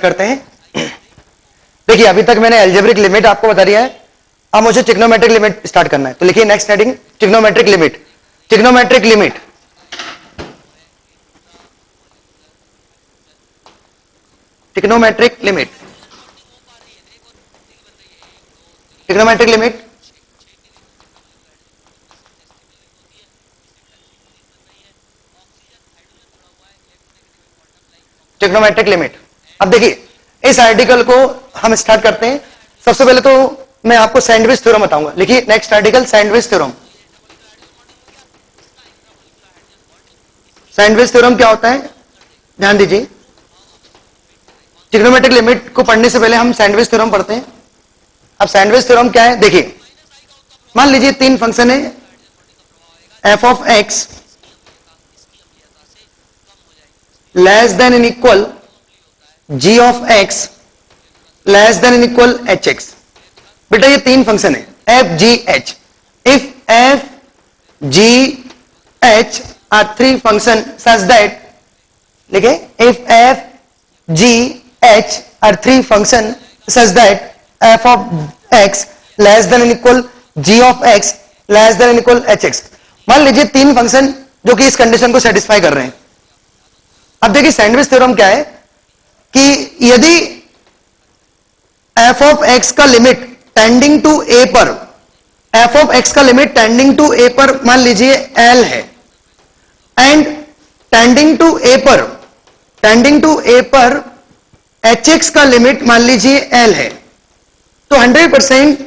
करते हैं। देखिए अभी तक मैंने एल्जेब्रिक लिमिट आपको बता दिया है, अब मुझे ट्रिग्नोमेट्रिक लिमिट स्टार्ट करना है। तो लिखिए next heading trigonometric limit. Trigonometric limit, trigonometric limit, trigonometric limit trigonometric limit. अब देखिए इस आर्टिकल को हम स्टार्ट करते हैं। सबसे पहले तो मैं आपको सैंडविच थ्योरम बताऊंगा। लिखिए next article sandwich theorem. Sandwich theorem क्या होता है, ध्यान दीजिए। ट्रिग्नोमेट्रिक लिमिट को पढ़ने से पहले हम सैंडविच थ्योरम पढ़ते हैं। अब सैंडविच थ्योरम क्या है, देखिए मान लीजिए तीन फंक्शन है, F of X less than in equal G of X less than in equal H X. बेटा ये तीन फंक्शन है F G H. If F G H are three function such that, लिखे if F G H are three function such that F of X less than in equal G of X less than in equal H X. मान लीजिए तीन function जो कि इस condition को satisfy कर रहे हैं। अब देखिए सैंडविच थ्योरम क्या है कि यदि एफ ऑफ एक्स का लिमिट टेंडिंग टू ए पर, एफ ऑफ एक्स का लिमिट टेंडिंग टू ए पर मान लीजिए एल है, एंड टेंडिंग टू ए पर, टेंडिंग टू ए पर एच एक्स का लिमिट मान लीजिए एल है, तो 100%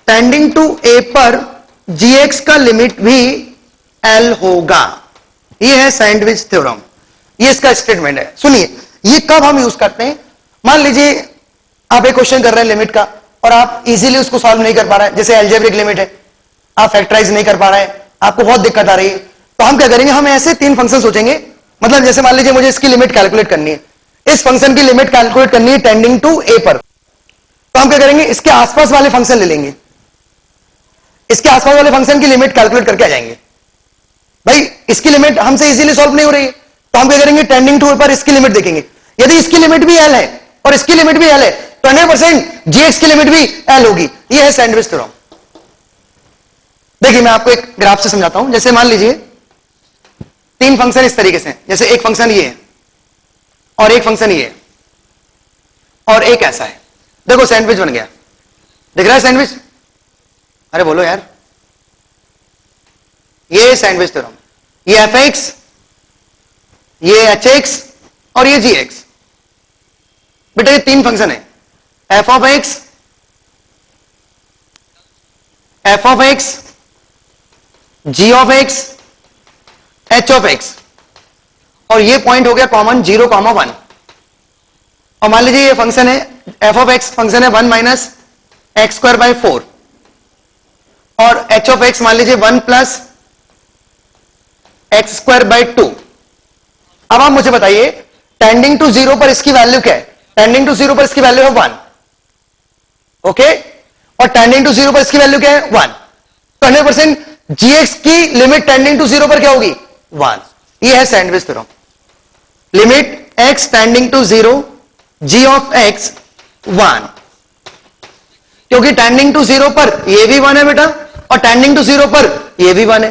टेंडिंग टू ए पर जी एक्स का लिमिट भी एल होगा। ये है सैंडविच थ्योरम, ये इसका स्टेटमेंट है। सुनिए ये कब हम यूज करते हैं, मान लीजिए आप एक क्वेश्चन कर रहे हैं लिमिट का और आप इजीली उसको सॉल्व नहीं कर पा रहे हैं, जैसे एल्जेब्रिक लिमिट है, आप फैक्टराइज नहीं कर पा रहे हैं, आपको बहुत दिक्कत आ रही है, तो हम क्या करेंगे, हम ऐसे तीन फंक्शन सोचेंगे। मतलब जैसे मान लीजिए मुझे इसकी लिमिट कैलकुलेट करनी है, इस फंक्शन की लिमिट कैलकुलेट करनी है टेंडिंग टू ए पर, तो हम क्या करेंगे, इसके आसपास वाले फंक्शन ले लेंगे, इसके आसपास वाले फंक्शन की लिमिट कैलकुलेट करके आ जाएंगे। भाई इसकी लिमिट हमसे इजीली सॉल्व नहीं हो रही है, तो हम क्या करेंगे, टेंडिंग टू ए पर इसकी लिमिट देखेंगे। यदि इसकी लिमिट भी एल है और इसकी लिमिट भी एल है तो 100% जीएक्स की लिमिट भी एल होगी। ये है सैंडविच थ्योरम। देखिए मैं आपको एक ग्राफ से समझाता हूं। जैसे मान लीजिए तीन फंक्शन इस तरीके से, जैसे एक फंक्शन ये है और एक फंक्शन ये है और एक ऐसा है। देखो सैंडविच बन गया, दिख रहा है सैंडविच? अरे बोलो यार, ये सैंडविच थ्योरम। ये एफ एक्स, ये एच एक्स और ये जी एक्स। बेटा ये तीन फंक्शन है, F of x, f of x, g of x, h of x, और ये पॉइंट हो गया कॉमन 0,1। और मान लीजिए ये फंक्शन है, एफ ऑफ एक्स फंक्शन है 1 माइनस एक्स स्क्वायर बाय 4, और एच ऑफ एक्स मान लीजिए 1 प्लस एक्स स्क्वायर बाय 2। अब आप मुझे बताइए टेंडिंग टू 0 पर इसकी वैल्यू क्या है? टेंडिंग टू 0 पर इसकी वैल्यू है 1, ओके, और टेंडिंग टू 0 पर इसकी वैल्यू क्या है? 1। तो 100% जीएक्स की लिमिट टेंडिंग टू 0 पर क्या होगी? 1। ये है sandwich theorem. Limit x tending to 0 g of x 1, क्योंकि टेंडिंग टू 0 पर ये भी 1 है बेटा, और टेंडिंग टू 0 पर ये भी 1 है,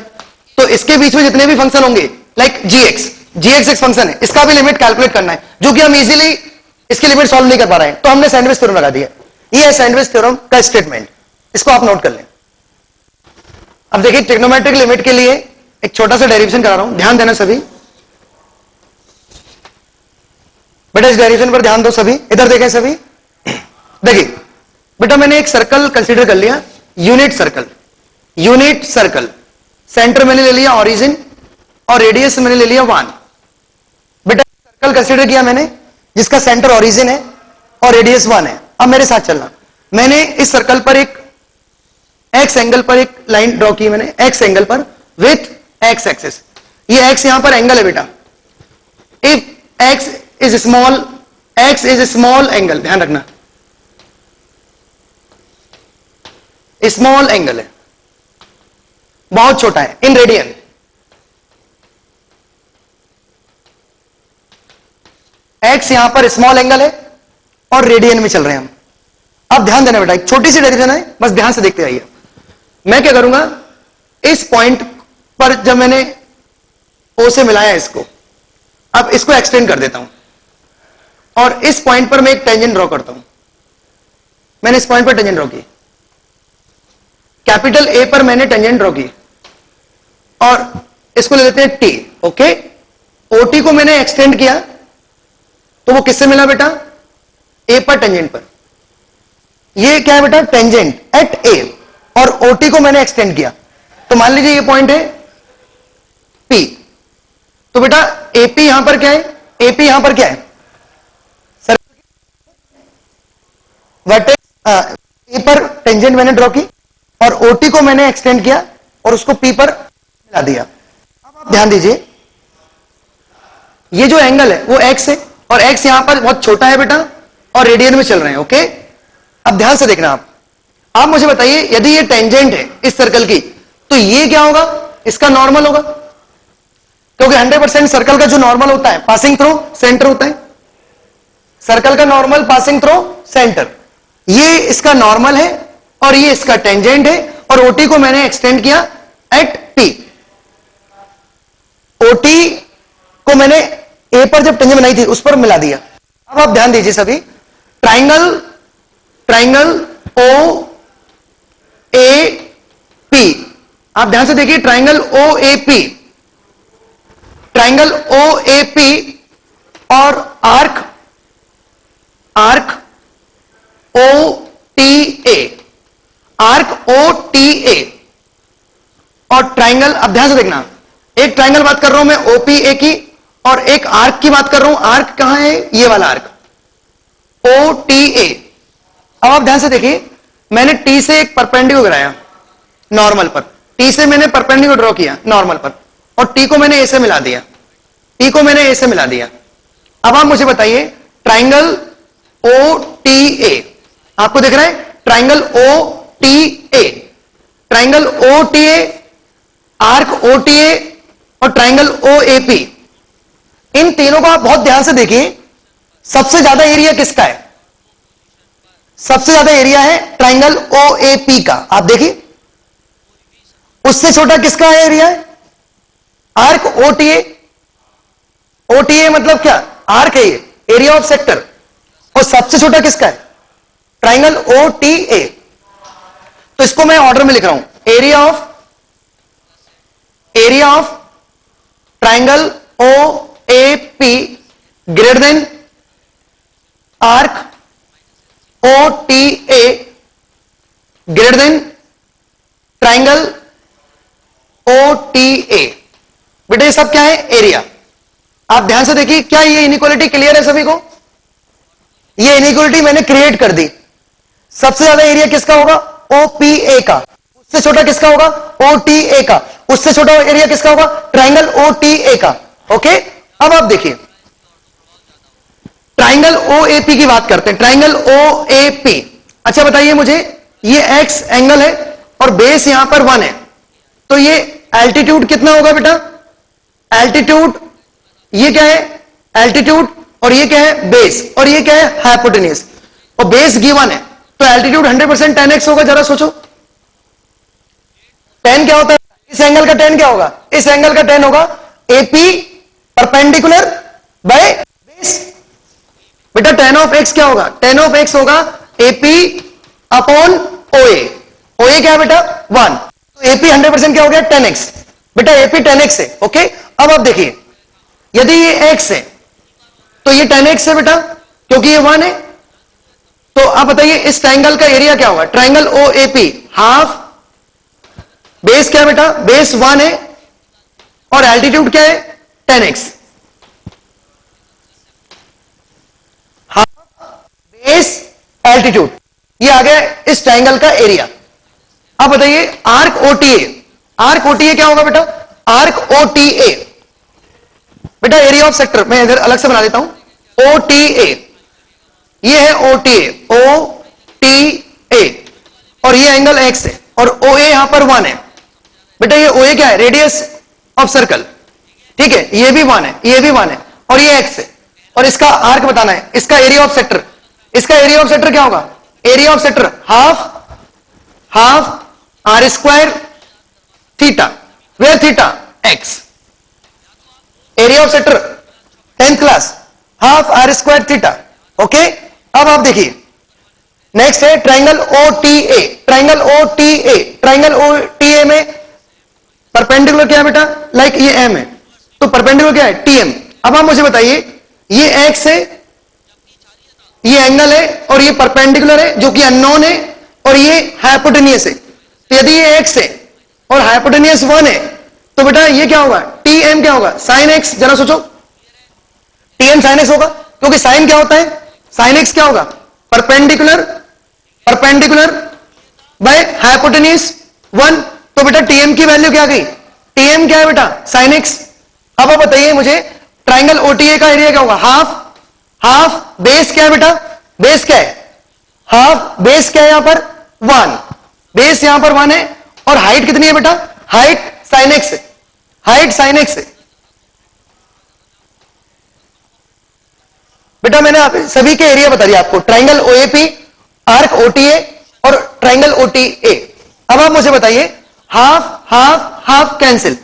तो इसके बीच में जितने भी फंक्शन होंगे लाइक जीएक्स एक फंक्शन है, इसका भी लिमिट कैलकुलेट करना है, जो कि हम इजीली इसकी लिमिट सॉल्व नहीं कर पा रहे हैं, तो हमने सैंडविच थ्योरम लगा दिया। ये है सैंडविच थ्योरम का स्टेटमेंट, इसको आप नोट कर लें। अब देखिए ट्रिग्नोमेट्रिक लिमिट के लिए एक छोटा सा डेरिवेशन करा रहा हूं, ध्यान देना सभी। बेटा इस डेरिवेशन पर ध्यान दो सभी, इधर देखें सभी। देखिए बेटा मैंने एक सर्कल कंसीडर कर लिया, unit circle. Unit circle centre मैंने ले लिया ओरिजिन और रेडियस मैंने ले लिया 1। बेटा सर्कल कंसीडर किया मैंने जिसका सेंटर ओरिजिन है और रेडियस 1 है। अब मेरे साथ चलना, मैंने इस सर्कल पर एक एक्स एंगल पर एक लाइन ड्रॉ की, मैंने एक्स एंगल पर विथ एक्स एक्सिस। ये एक्स यहां पर एंगल है बेटा। If x is small, x is small angle, ध्यान रखना स्मॉल एंगल है, बहुत छोटा है इन रेडियन। एक्स यहां पर स्मॉल एंगल है और रेडियन में चल रहे हैं हम। अब ध्यान देना बेटा, एक छोटी सी डेरिवेशन है, बस ध्यान से देखते आइए। मैं क्या करूंगा, इस पॉइंट पर जब मैंने ओ से मिलाया इसको, अब इसको एक्सटेंड कर देता हूं और इस पॉइंट पर मैं एक टेंजेंट ड्रॉ करता हूं। मैंने इस पॉइंट पर टेंजेंट ड्रॉ की, कैपिटल ए पर मैंने टेंजेंट ड्रॉ की और इसको ले लेते हैं टी। ओके, ओटी को मैंने एक्सटेंड किया तो वो किससे मिला बेटा, ए पर टेंजेंट पर। ये क्या है बेटा, टेंजेंट एट ए, और ओटी को मैंने एक्सटेंड किया तो मान लीजिए ये पॉइंट है पी। तो बेटा एपी यहां पर क्या है, एपी यहां पर क्या है, वर्टेक्स ए पर टेंजेंट मैंने ड्रॉ की और ओटी को मैंने एक्सटेंड किया और उसको पी पर मिला दिया। अब आप ध्यान दीजिए, ये जो एंगल है वो एक्स है और एक्स यहां पर बहुत छोटा है बेटा और रेडियन में चल रहे हैं। ओके, अब ध्यान से देखना आप मुझे बताइए, यदि ये टेंजेंट है इस सर्कल की तो ये क्या होगा, इसका नॉर्मल होगा, क्योंकि 100% सर्कल का जो नॉर्मल होता है पासिंग थ्रू सेंटर होता है। सर्कल का नॉर्मल पासिंग थ्रू सेंटर, ये इसका नॉर्मल है और ये इसका टेंजेंट है और ओटी को मैंने एक्सटेंड किया एट पी। ओटी को मैंने ए पर जब टेंजेंट बनाई थी उस पर मिला दिया। अब आप ध्यान दीजिए सभी, ट्राइंगल ओ ए पी, आप ध्यान से देखिए, triangle O A P, triangle O A P और arc O T A, arc O T A और ट्राइंगल, अब ध्यान से देखना, एक ट्राइंगल बात कर रहा हूं मैं ओपीए की और एक आर्क की बात कर रहा हूं। आर्क कहां है, ये वाला आर्क ओ टी ए। अब आप ध्यान से देखिए, मैंने टी से एक परपेंडिकुलर गिराया नॉर्मल पर, टी से मैंने परपेंडिकुलर ड्रॉ किया नॉर्मल पर और टी को मैंने ए से मिला दिया, टी को मैंने ए से मिला दिया। अब आप मुझे बताइए, ट्राइंगल ओ टी ए आपको दिख रहा है, triangle O T A, triangle O T A, arc O T A और ट्राइंगल ओ ए पी, इन तीनों को आप बहुत ध्यान से देखिए, सबसे ज्यादा एरिया किसका है, सबसे ज्यादा एरिया है ट्राइंगल ओ ए पी का। आप देखिए, उससे छोटा किसका है एरिया है, आर्क ओटीए। ओटीए मतलब क्या, आर्क है ये, एरिया ऑफ सेक्टर, और सबसे छोटा किसका है, ट्राइंगल ओ टी ए। तो इसको मैं ऑर्डर में लिख रहा हूं, area of triangle O A P greater than arc O T A greater than triangle O T A. बेटा ये सब क्या है, एरिया। आप ध्यान से देखिए, क्या ये इनइक्वालिटी क्लियर है सभी को, ये इनइक्वालिटी मैंने क्रिएट कर दी। सबसे ज्यादा एरिया किसका होगा, ओपीए का, उससे छोटा किसका होगा, ओटीए का, उससे छोटा एरिया किसका होगा, ट्राइंगल ओटीए का। ओके, अब आप देखिए, ट्राइंगल ओएपी की बात करते हैं, ट्राइंगल ओएपी। अच्छा बताइए मुझे, ये एक्स एंगल है और बेस यहां पर 1 है, तो ये एल्टीट्यूड कितना होगा बेटा, एल्टीट्यूड ये क्या है, एल्टीट्यूड, और ये क्या है, बेस, और ये क्या है, हाइपोटेन्यूज, और बेस गिवन है तो एल्टीट्यूड 100% 10x होगा। जरा सोचो 10 क्या होता है, इस एंगल का 10 क्या होगा, इस एंगल का 10 होगा एपी परपेंडिकुलर बाय बेस। बेटा tan ऑफ x क्या होगा, tan ऑफ x होगा एपी अपॉन ओए। ओए क्या है बेटा, 1, तो एपी 100% क्या हो गया, 10x। बेटा एपी 10x है। ओके, अब आप देखिए, यदि ये x है तो ये 10x है बेटा, क्योंकि ये 1 है। तो आप बताइए इस ट्राइंगल का एरिया क्या होगा, triangle O A P half, base क्या है बेटा, बेस 1 है और एल्टीट्यूड क्या है, 10x, हाफ बेस एल्टीट्यूड, ये आ गया इस ट्राइंगल का एरिया। अब बताइए आर्क ओटीए, आर्क ओटीए क्या होगा बेटा, आर्क ओटीए, बेटा एरिया ऑफ सेक्टर मैं इधर अलग से बना देता हूं, ओटीए, ये है ओटीए, ओटीए, और ये एंगल एक्स है और ओए यहां पर 1 है। बेटा ये ओए क्या है, रेडियस ऑफ सर्कल, ठीक है, ये भी 1 है, ये भी 1 है और ये एक्स है। और इसका आर्क बताना है, इसका एरिया ऑफ सेक्टर, इसका एरिया ऑफ सेक्टर क्या होगा, area of sector half r square theta, where theta x, area of sector 10th class half r square theta. Okay, अब आप देखिए नेक्स्ट है triangle OTA, triangle OTA, triangle OTA में perpendicular क्या है बेटा, लाइक ये M है तो परपेंडिकुलर क्या है TM। अब आप मुझे बताइए ये X है, ये एंगल है और ये परपेंडिकुलर है जो कि अननोन है और ये हाइपोटेनियस है। तो यदि ये X है और हाइपोटेनियस 1 है तो बेटा ये क्या होगा, TM क्या होगा, साइन X। जरा सोचो, TM साइन X होगा क्योंकि साइन क्या होता है, साइन X क्या होगा, परपेंडिकुलर बाय हाइपोटेनियस 1। तो बेटा TM की वैल्यू क्या गई, TM क्या है बेटा, साइन X। अब आप बताइए मुझे ट्राइंगल OTA का एरिया क्या होगा, हाफ बेस क्या है बेटा, बेस क्या है, हाफ बेस क्या है यहां पर 1, बेस यहां पर 1 है और हाइट कितनी है बेटा, हाइट साइन X है, हाइट साइन X है। बेटा मैंने आप सभी के एरिया बता दिया आपको, ट्राइंगल OAP, आर्क OTA और ट्राइंगल OTA। अब आप मुझे बताइए हाफ कैंसिल,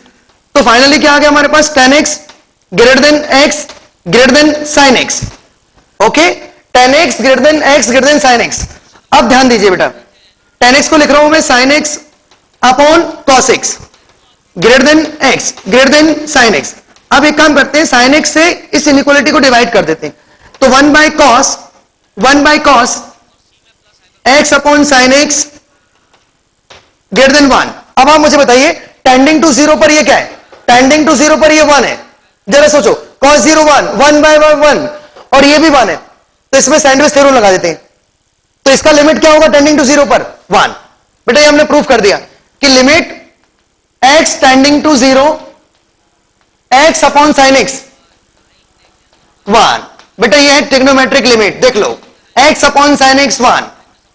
तो फाइनली क्या आ गया हमारे पास, tan x greater then x greater then sin x। Okay, tan x greater then x greater then sin x। अब ध्यान दीजिए बेटा, tan x को लिख रहा हूं मैं sin x upon cos x greater then x greater then sin x। अब एक काम करते हैं, sin x से इस इनइक्वालिटी को डिवाइड कर देते हैं, तो 1 by cos x upon sin x greater than 1। अब आप मुझे बताइए टेंडिंग टू 0 पर ये क्या है, टेंडिंग टू 0 पर ये 1 है। जरा सोचो cos 0 1 बाय 1 और ये भी 1 है, तो इसमें सैंडविच थ्योरम लगा देते हैं। तो इसका लिमिट क्या होगा टेंडिंग टू 0 पर 1। बेटा ये हमने प्रूफ कर दिया कि limit x tending to 0 x upon sin x 1। बेटा ये है ट्रिग्नोमेट्रिक लिमिट, देख लो x अपॉन sin x 1,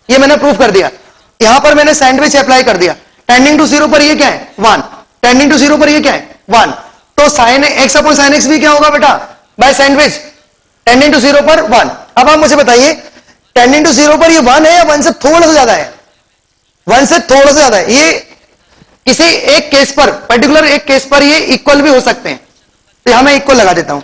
ये मैंने प्रूफ कर दिया। यहां पर मैंने सैंडविच अप्लाई कर दिया, टेंडिंग टू 0 पर ये क्या है 1, टेंडिंग टू 0 पर ये क्या है 1, तो sin x upon sin x भी क्या होगा बेटा, बाय सैंडविच टेंडिंग टू 0 पर 1। अब आप मुझे बताइए टेंडिंग टू 0 पर ये 1 है या 1 से थोड़ा सा ज्यादा है, 1 से थोड़ा सा ज्यादा है। ये किसी एक केस पर, पर्टिकुलर एक केस पर ये इक्वल भी हो सकते हैं, तो यहां मैं इक्वल लगा देता हूं।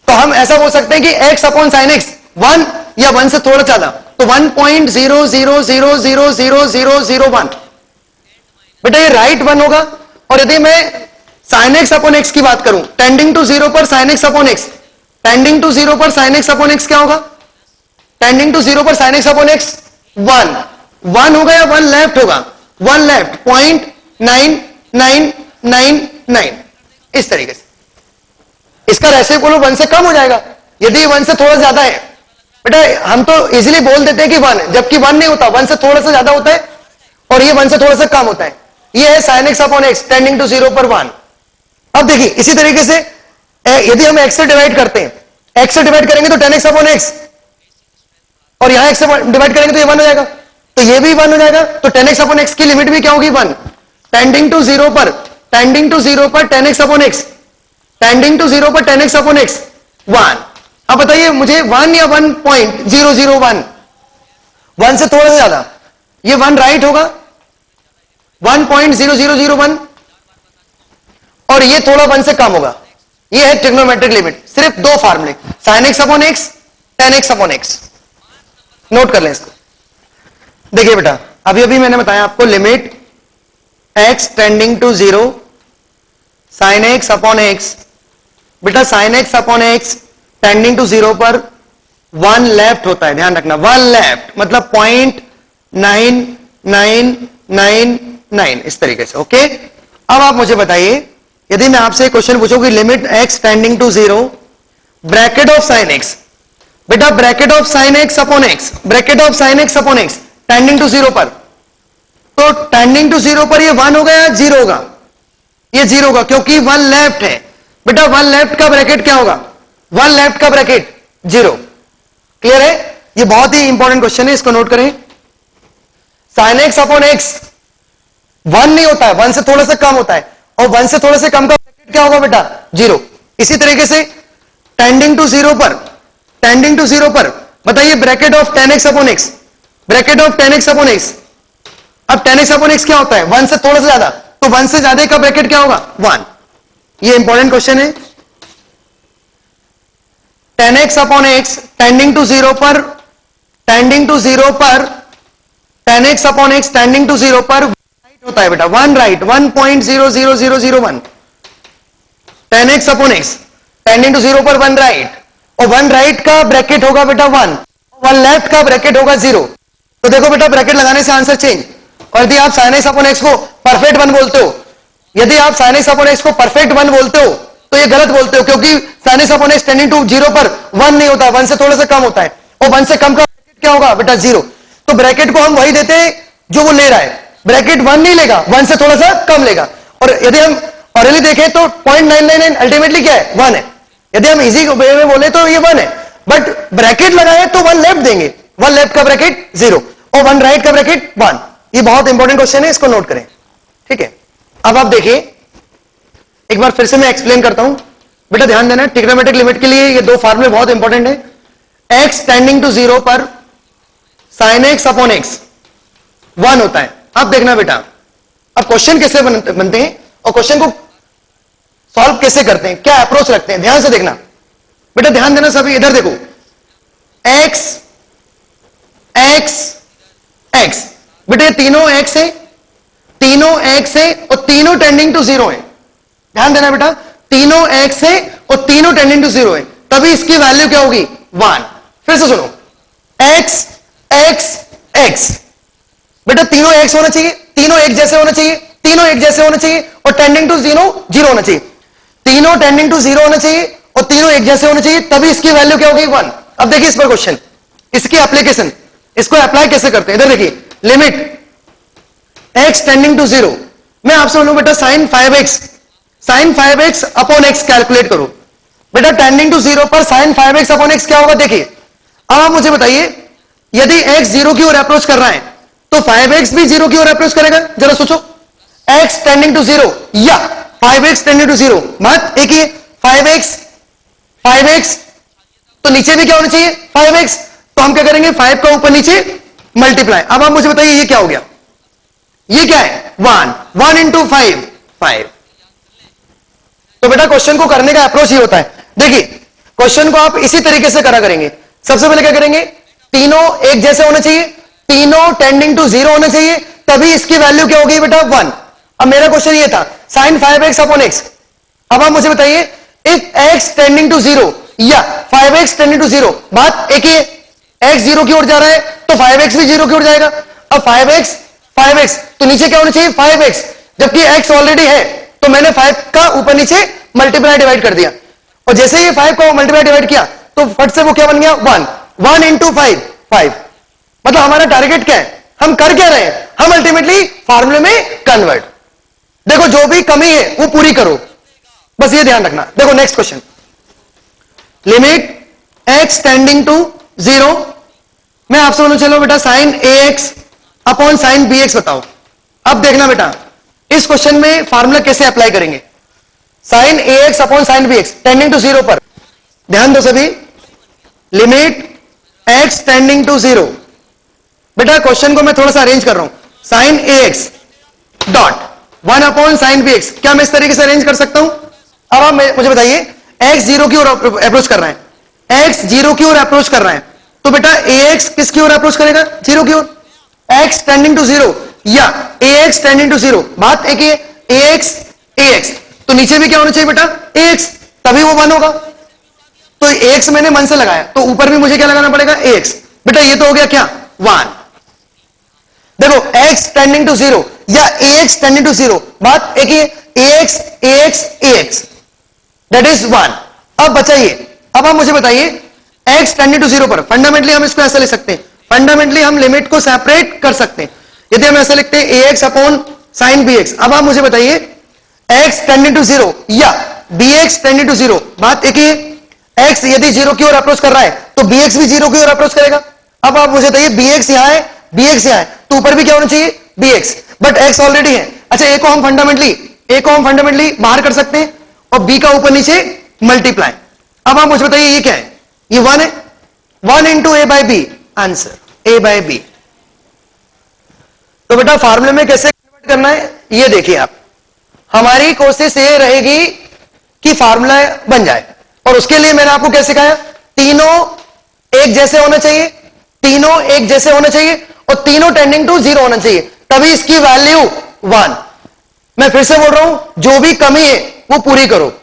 तो हम ऐसा बोल सकते हैं कि x अपॉन sin x 1 या 1 से थोड़ा ज्यादा, तो 1.00000001। बेटा ये राइट 1 होगा। और यदि मैं sin x अपॉन x की बात करूं, टेंडिंग टू 0 पर sin x upon x, tending to 0 पर sin x अपॉन x क्या होगा, टेंडिंग टू 0 पर sin x अपॉन x 1 होगा या 1 लेफ्ट होगा, 1 लेफ्ट 0.9999, इस तरीके से। इसका रेसिप्रोकल 1 से कम हो जाएगा यदि 1 से थोड़ा ज्यादा है। बेटा हम तो इजीली बोल देते हैं कि 1 है, जबकि 1 नहीं होता, 1 से थोड़ा सा ज्यादा होता है और ये 1 से थोड़ा सा कम होता है। ये है sin x upon x tending to 0 पर 1। अब देखिए इसी तरीके से यदि हम x से डिवाइड करते हैं, x से डिवाइड करेंगे तो tan x अपॉन x, और यहां x से डिवाइड करेंगे तो ये 1 हो जाएगा, तो ये भी 1 हो जाएगा। तो tan x अपॉन x की लिमिट भी क्या होगी 1, टेंडिंग टू 0 पर tan x upon x, tending to 0 पर tan x अपॉन x 1। अब बताइए मुझे 1 या 1.001, 1 से थोड़ा सा ज्यादा, ये 1 राइट होगा 1.0001, और ये थोड़ा 1 से कम होगा। ये है ट्रिग्नोमेट्रिक लिमिट, सिर्फ 2 फार्मूले, sin x upon x, tan x upon x। Note कर लें इसको। देखिए बेटा अभी मैंने बताया आपको limit x tending to 0 sin x upon x। बेटा sin x upon x tending to 0 पर 1 लेफ्ट होता है, ध्यान रखना 1 लेफ्ट मतलब 0.9999, इस तरीके से। ओके, अब आप मुझे बताइए यदि मैं आपसे क्वेश्चन पूछूं कि limit x tending to 0 bracket of sin x, बेटा bracket of sin x upon x, bracket of sin x upon x tending to 0 पर, तो टेंडिंग टू 0 पर ये 1 होगा या 0 होगा, ये 0 होगा क्योंकि 1 लेफ्ट है। बेटा 1 लेफ्ट का ब्रैकेट क्या होगा, 1 लेफ्ट का ब्रैकेट 0। क्लियर है, ये बहुत ही इंपॉर्टेंट क्वेश्चन है, इसको नोट करें। sin x अपॉन x 1 नहीं होता है, 1 से थोड़ा सा कम होता है, और 1 से थोड़ा से कम का ब्रैकेट क्या होगा बेटा 0। इसी तरीके से टेंडिंग टू जीरो पर बताइए bracket of 10x upon x, bracket of 10x upon x। अब 10x अपॉन x क्या होता है? 1 से थोड़ा सा ज्यादा, तो 1 से ज्यादा का ब्रैकेट क्या होगा? 1। ये इंपॉर्टेंट क्वेश्चन है। 10x upon x tending to zero पर 10x upon x tending to zero पर राइट होता है बेटा, 1 right 1.00001। 10x upon x tending to zero पर 1 राइट, और 1 राइट का ब्रैकेट होगा बेटा 1, 1 लेफ्ट का ब्रैकेट होगा 0। तो देखो बेटा ब्रैकेट लगाने से आंसर चेंज। और यदि आप sin x अपॉन x को परफेक्ट 1 बोलते हो, यदि आप sin x अपॉन x को परफेक्ट 1 बोलते हो तो ये गलत बोलते हो, क्योंकि sin x upon x tending to zero पर 1 नहीं होता, 1 से थोड़ा सा कम होता है, और 1 से कम का ब्रैकेट क्या होगा बेटा? 0। तो ब्रैकेट को हम वही देते हैं जो वो ले रहा है, ब्रैकेट 1 नहीं लेगा, 1 से थोड़ा सा कम लेगा। और यदि हम ऑरली देखें तो 0.999 अल्टीमेटली क्या है? 1 है। यदि हम इजी वे में बोले तो ये 1 है, बट ब्रैकेट लगाए तो 1 लेफ्ट देंगे, 1 लेफ्ट का ब्रैकेट 0 और 1 राइट का ब्रैकेट 1। ये बहुत इंपॉर्टेंट क्वेश्चन है, इसको नोट करें, ठीक है। अब आप देखिए, एक बार फिर से मैं एक्सप्लेन करता हूं बेटा, ध्यान देना। ट्रिग्नोमेट्रिक लिमिट के लिए ये दो फार्मूले बहुत इंपॉर्टेंट है। x टेंडिंग टू जीरो पर sin x अपॉन x 1 होता है। अब देखना बेटा, अब क्वेश्चन कैसे बनते हैं और क्वेश्चन को सॉल्व कैसे करते हैं, क्या अप्रोच रखते हैं, ध्यान से देखना बेटा, ध्यान देना सभी। इधर देखो, x x x बेटा, ये तीनों x है, तीनों x है और तीनों टेंडिंग टू जीरो है। ध्यान देना बेटा, तीनों x है और तीनों टेंडिंग टू जीरो है, तभी इसकी वैल्यू क्या होगी? 1। फिर से सुनो, x x x बेटा, तीनों x होना चाहिए, तीनों एक जैसे होना चाहिए, तीनों एक जैसे होना चाहिए, और टेंडिंग टू जीरो होना चाहिए। तीनों टेंडिंग टू जीरो होना चाहिए और तीनों एक जैसे होने चाहिए, तभी इसकी वैल्यू क्या होगी? 1। अब देखिए इस पर क्वेश्चन, इसकी एप्लीकेशन, इसको अप्लाई कैसे करते हैं। इधर देखिए, limit x tending to zero, मैं आपसे बोलूं बेटा sin 5x upon x calculate करो। बेटा टेंडिंग टू जीरो पर sin 5x अपॉन x क्या होगा? देखिए, अब आप मुझे बताइए, यदि x जीरो की ओर अप्रोच कर रहा है तो 5x भी जीरो की ओर अप्रोच करेगा। जरा सोचो, x टेंडिंग टू जीरो या 5x टेंडिंग टू जीरो, बात एक ही। 5x तो नीचे भी क्या होना चाहिए? 5x। तो हम क्या करेंगे? 5 का ऊपर नीचे मल्टीप्लाई। अब आप मुझे बताइए ये क्या हो गया? ये क्या है? 1 इंटू 5। तो बेटा क्वेश्चन को करने का अप्रोच ही होता है। देखिए क्वेश्चन को आप इसी तरीके से करा करेंगे। सबसे पहले क्या करेंगे? तीनों एक जैसे होने चाहिए, तीनों टेंडिंग टू जीरो होने चाहिए, तभी इसकी वैल्यू क्या होगी बेटा? 1। अब मेरा क्वेश्चन ये था sin 5x अपॉन x। अब आप मुझे बताइए, if x tending to zero या 5x टेंडिंग टू जीरो, बात एक ही, x जीरो की ओर जा रहा है तो 5x भी जीरो की ओर जाएगा। अब 5x तो नीचे क्या होना चाहिए? 5x, जबकि x ऑलरेडी है तो मैंने 5 का ऊपर नीचे मल्टीप्लाई डिवाइड कर दिया, और जैसे ही 5 को मल्टीप्लाई डिवाइड किया तो फट से वो क्या बन गया? 1 इंटू 5। मतलब हमारा टारगेट क्या है? हम कर क्या रहे हैं? हम अल्टीमेटली फार्मूले में कन्वर्ट। देखो जो भी कमी है वो पूरी करो, बस ये ध्यान रखना। देखो next question, limit x tending to zero, मैं आपसे बोलूं चलो बेटा sin ax upon sin bx बताओ। अब देखना बेटा इस क्वेश्चन में फार्मूला कैसे अप्लाई करेंगे। sin ax upon sin bx tending to zero पर ध्यान दो सभी, limit x tending to zero. बेटा क्वेश्चन को मैं थोड़ा सा अरेंज कर रहा हूं, sin ax dot 1 upon sin bx, क्या मैं इस तरीके से अरेंज कर सकता हूं? अब आप मुझे बताइए, x जीरो की ओर अप्रोच कर रहा है, x जीरो की ओर अप्रोच कर रहा है, तो बेटा ax किसकी ओर अप्रोच करेगा? जीरो की ओर। x टेंडिंग टू जीरो या ax टेंडिंग टू जीरो, बात एक ही है, ax तो नीचे भी क्या होना चाहिए बेटा? ax, तभी वो 1 होगा। तो ax मैंने मन से लगाया तो ऊपर भी मुझे क्या लगाना पड़ेगा? ax। बेटा ये तो हो गया क्या? 1। देखो x टेंडिंग टू जीरो या ax टेंडिंग टू जीरो, बात एक ही है, ax दैट इज 1। अब बचाइए, अब आप मुझे बताइए x टेंडिंग टू जीरो पर फंडामेंटली हम इसको ऐसा लिख सकते हैं, फंडामेंटली हम लिमिट को सेपरेट कर सकते हैं। यदि हम ऐसा लिखते हैं ax अपॉन sin bx, अब आप मुझे बताइए x टेंडिंग टू जीरो या bx टेंडिंग टू जीरो, बात एक ही है, x यदि जीरो की ओर अप्रोच कर रहा है तो bx भी जीरो की ओर अप्रोच करेगा। अब आप मुझे बताइए bx यहां है, bx यहां है, तो ऊपर भी क्या होना चाहिए? bx, बट x ऑलरेडी है। अच्छा a को हम फंडामेंटली बाहर कर सकते हैं और b का ऊपर नीचे मल्टीप्लाई। अब आप मुझे बताइए ये क्या है, ये 1 है, 1 into a by b, answer a by b. तो बेटा फार्मूले में कैसे कन्वर्ट करना है ये देखिए आप, हमारी कोशिश ये रहेगी कि फार्मूला बन जाए, और उसके लिए मैंने आपको क्या सिखाया, तीनों एक जैसे होना चाहिए, तीनों एक जैसे होने चाहिए, और तीनों टेंडिंग टू 0 होना चाहिए, तभी इसकी वैल्यू 1। मैं फिर से बोल रहा हूं, जो भी कमी है वो पूरी करो।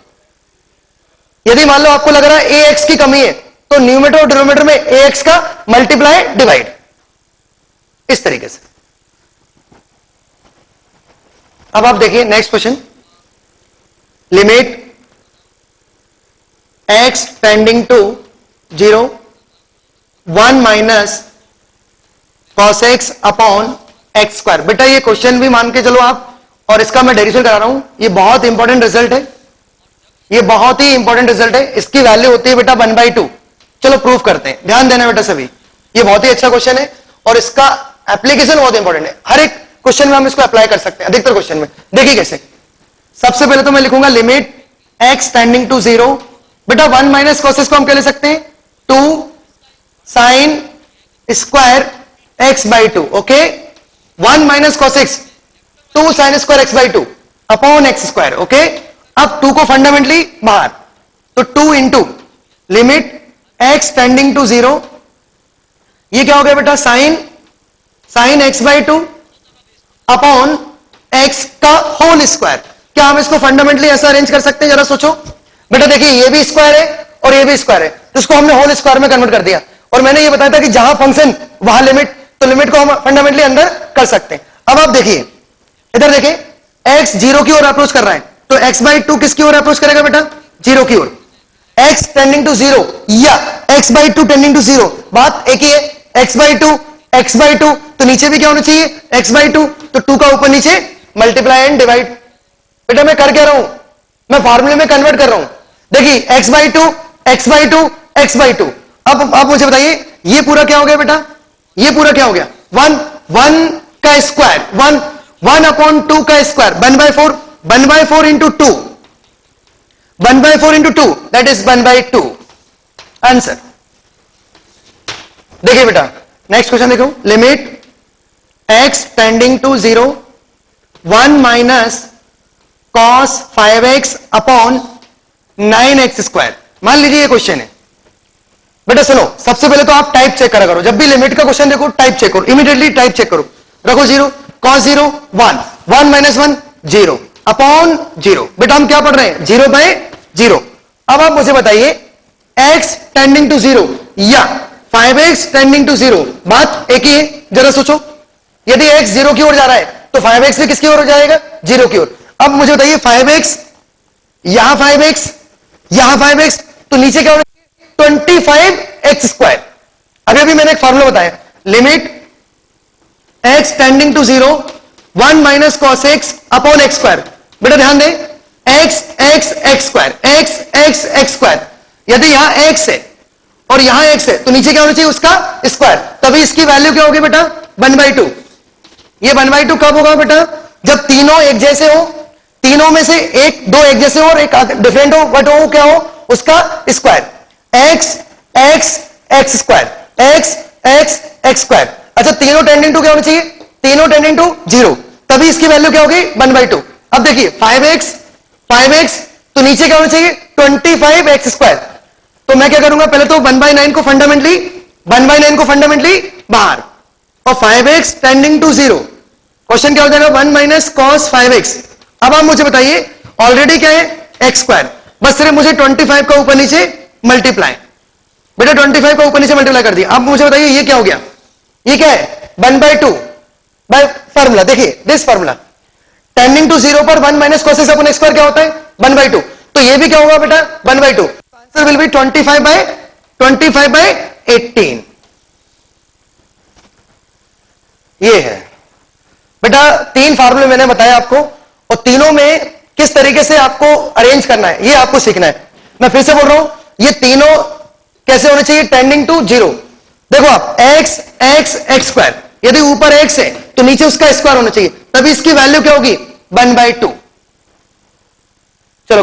यदि मान लो आपको लग रहा है ax की कमी है, तो न्यूमरेटर और डिनोमिनेटर में ax का मल्टीप्लाई डिवाइड, इस तरीके से। अब आप देखिए next question, limit x tending to 0 1 minus cos x upon x square. बेटा ये क्वेश्चन भी मान के चलो आप, और इसका मैं डेरिवेशन करा रहा हूं, ये बहुत इंपॉर्टेंट रिजल्ट है, ये बहुत ही इंपॉर्टेंट रिजल्ट है। इसकी वैल्यू होती है बेटा 1/2। चलो प्रूफ करते हैं, ध्यान देना बेटा सभी, ये बहुत ही अच्छा क्वेश्चन है और इसका एप्लीकेशन बहुत इंपॉर्टेंट है। हर एक क्वेश्चन में हम इसको अप्लाई कर सकते हैं, अधिकतर क्वेश्चन में। देखिए कैसे, सबसे पहले तो मैं लिखूंगा लिमिट x टेंडिंग टू 0, बेटा 1 माइनस कॉस को हम क्या ले सकते हैं, 2 sine square x by 2, okay, 1 minus cos x 2 sine square x by 2 upon x square, okay. अब 2 को फंडामेंटली बाहर, तो 2 into limit x tending to 0, ये क्या हो गया बेटा, sine x by 2 upon x का होल स्क्वायर। क्या हम इसको फंडामेंटली ऐसा अरेंज कर सकते हैं, जरा सोचो बेटा। देखिए ये भी स्क्वायर है और ये भी स्क्वायर है, तो इसको हमने होल स्क्वायर में कन्वर्ट कर दिया, और मैंने ये बताया था कि जहां फंक्शन वहां लिमिट, तो लिमिट को हम फंडामेंटली अंदर कर सकते हैं। अब आप देखिए इधर देखिए, x 0 की ओर अप्रोच कर रहा है, तो x बाई 2 किसकी ओर अप्रोच करेगा बेटा, 0 की ओर। x टेंडिंग टू 0 या x बाई 2 टेंडिंग टू 0, बात एक ही है, x बाई 2 तो नीचे भी क्या होना चाहिए, x बाई 2, तो 2 का ऊपर नीचे मल्टीप्लाई एंड डिवाइड। बेटा मैं कर क्या रहा हूं, मैं फार्मूले में कन्वर्ट कर रहा हूं। देखिए x by 2 x by 2 x by 2। अब आप मुझे बताइए ये पूरा क्या हो गया बेटा, ये पूरा क्या हो गया, 1 का स्क्वायर, 1 अपॉन 2 का square, 1/4 into 2, 1/4 into 2, that is 1/2 answer. देखिए बेटा नेक्स्ट क्वेश्चन देखो, limit x tending to 0 1 minus cos 5x upon 9x square. मान लीजिए ये क्वेश्चन है बेटा, सुनो सबसे पहले तो आप टाइप चेक करा करो, जब भी लिमिट का क्वेश्चन देखो टाइप चेक करो, इमीडिएटली टाइप चेक करो। रखो 0, cos 0 1 माइनस 1 0 अपॉन 0। बेटा हम क्या पढ़ रहे हैं, 0/0। अब आप मुझे बताइए x टेंडिंग टू 0 या 5x टेंडिंग टू 0, बात एक ही है, जरा सोचो। यदि x 0 की ओर जा रहा है तो 5x भी किसकी ओर हो जाएगा, 0 की ओर। अब मुझे बताइए 5x यहां 5x यहां 5x, तो नीचे क्या होगा, 25x स्क्वायर। अभी मैंने एक फार्मूला बताया, limit x tending to 0 1 minus cos x upon x square. बेटा ध्यान दें, x स्क्वायर, यदि यहां x है और यहां x है तो नीचे क्या होना चाहिए, उसका स्क्वायर, तभी इसकी वैल्यू क्या होगी बेटा, 1/2। ये 1/2 कब होगा बेटा, जब तीनों एक जैसे हो, तीनों में से दो एक जैसे हो और एक डिफरेंट हो, बट वो क्या हो, उसका स्क्वायर। x square. अच्छा तीनों टेंडिंग टू क्या होना चाहिए, तीनों टेंडिंग टू 0, तभी इसकी वैल्यू क्या होगी, 1/2। अब देखिए 5x, तो नीचे क्या होना चाहिए, 25x स्क्वायर। तो मैं क्या करूंगा, पहले तो 1/9 को फंडामेंटली बाहर, और 5x टेंडिंग टू 0, क्वेश्चन क्या हो जाएगा, 1 माइनस कॉस 5x। अब आप मुझे बताइए ऑलरेडी क्या है, x स्क्वायर, बस सिर्फ मुझे 25 का ऊपर नीचे मल्टीप्लाई। बेटा 25 का ऊपर नीचे मल्टीप्लाई कर दिया। अब मुझे बताइए ये क्या हो गया, ये क्या है, 1/2 बाय फार्मूला। देखिए दिस फार्मूला, टेंडिंग टू 0 पर 1 minus cos x upon x square क्या होता है, 1/2। तो ये भी क्या होगा बेटा, 1/2। Answer will be 25/18। ये है बेटा, 3 फार्मूले मैंने बताया आपको, और तीनों में किस तरीके से आपको अरेंज करना है ये आपको सीखना है। मैं फिर से बोल रहा हूं, ये तीनों कैसे होने चाहिए, टेंडिंग टू 0। देखो आप x स्क्वायर, यदि ऊपर x है तो नीचे उसका स्क्वायर होना चाहिए, तभी इसकी वैल्यू क्या होगी, 1/2। चलो